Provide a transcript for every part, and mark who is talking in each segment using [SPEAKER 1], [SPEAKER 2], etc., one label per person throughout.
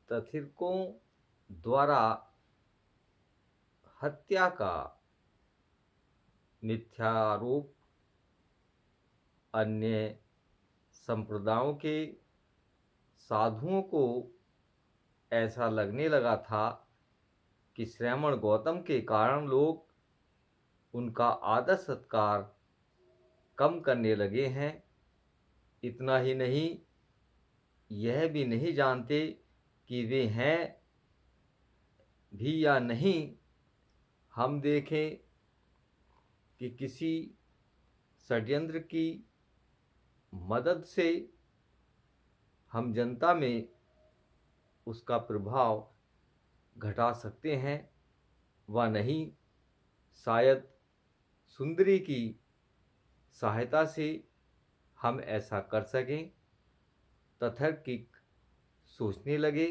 [SPEAKER 1] तथिर्कों द्वारा हत्या का मिथ्यारोप अन्य संप्रदायों के साधुओं को ऐसा लगने लगा था कि श्रमण गौतम के कारण लोग उनका आदर सत्कार कम करने लगे हैं। इतना ही नहीं, यह भी नहीं जानते कि वे हैं भी या नहीं। हम देखें कि किसी षड्यंत्र की मदद से हम जनता में उसका प्रभाव घटा सकते हैं व नहीं। शायद सुंदरी की सहायता से हम ऐसा कर सकें। तथर्किक सोचने लगे।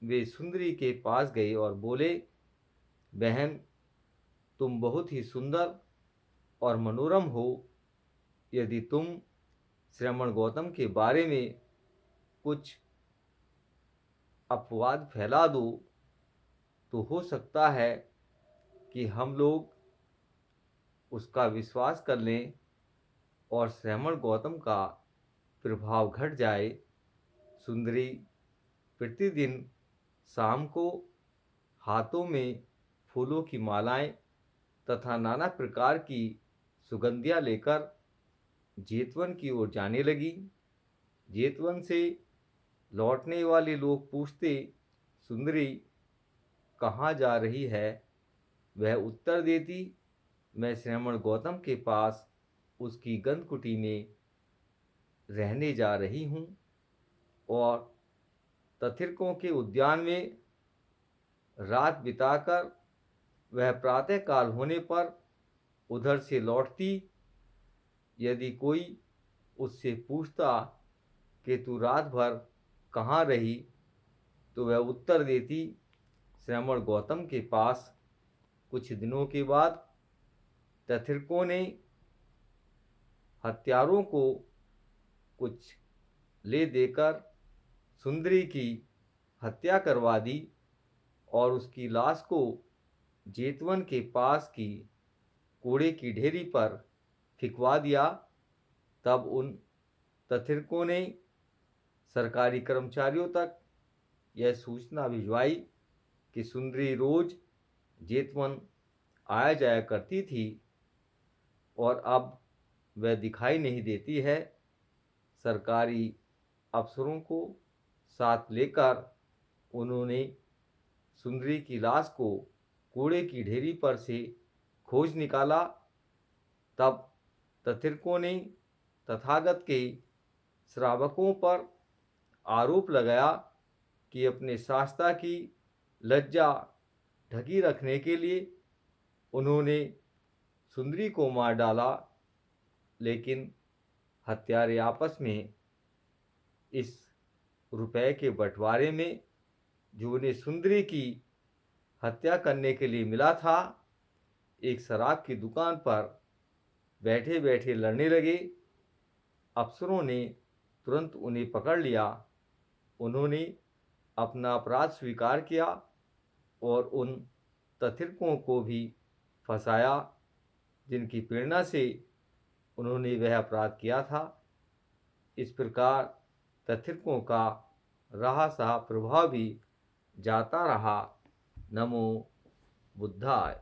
[SPEAKER 1] वे सुंदरी के पास गए और बोले, बहन, तुम बहुत ही सुंदर और मनोरम हो। यदि तुम श्रमण गौतम के बारे में कुछ अपवाद फैला दो तो हो सकता है कि हम लोग उसका विश्वास कर लें और श्रमण गौतम का प्रभाव घट जाए। सुंदरी प्रतिदिन शाम को हाथों में फूलों की मालाएं तथा नाना प्रकार की सुगंधियां लेकर जेतवन की ओर जाने लगी। जेतवन से लौटने वाले लोग पूछते, सुंदरी कहाँ जा रही है? वह उत्तर देती, मैं श्रमण गौतम के पास उसकी गंधकुटी में रहने जा रही हूँ। और तथिर्कों के उद्यान में रात बिताकर वह प्रातःकाल होने पर उधर से लौटती। यदि कोई उससे पूछता कि तू रात भर कहाँ रही, तो वह उत्तर देती, श्रमण गौतम के पास। कुछ दिनों के बाद तथिर्कों ने हत्यारों को कुछ ले देकर सुंदरी की हत्या करवा दी और उसकी लाश को जेतवन के पास की कूड़े की ढेरी पर फिकवा दिया। तब उन तथिर्कों ने सरकारी कर्मचारियों तक यह सूचना भिजवाई कि सुंदरी रोज जेतवन आया जाया करती थी और अब वह दिखाई नहीं देती है। सरकारी अफसरों को साथ लेकर उन्होंने सुंदरी की लाश को कूड़े की ढेरी पर से खोज निकाला। तब तथिर्कों ने तथागत के श्रावकों पर आरोप लगाया कि अपने शास्ता की लज्जा ढकी रखने के लिए उन्होंने सुंदरी को मार डाला। लेकिन हत्यारे आपस में इस रुपए के बंटवारे में जो उन्हें सुंदरी की हत्या करने के लिए मिला था, एक शराब की दुकान पर बैठे बैठे लड़ने लगे। अफसरों ने तुरंत उन्हें पकड़ लिया। उन्होंने अपना अपराध स्वीकार किया और उन तथिर्कों को भी फंसाया जिनकी प्रेरणा से उन्होंने वह अपराध किया था। इस प्रकार तथिर्कों का रहा सहा प्रभाव भी जाता रहा। नमो बुद्धाय।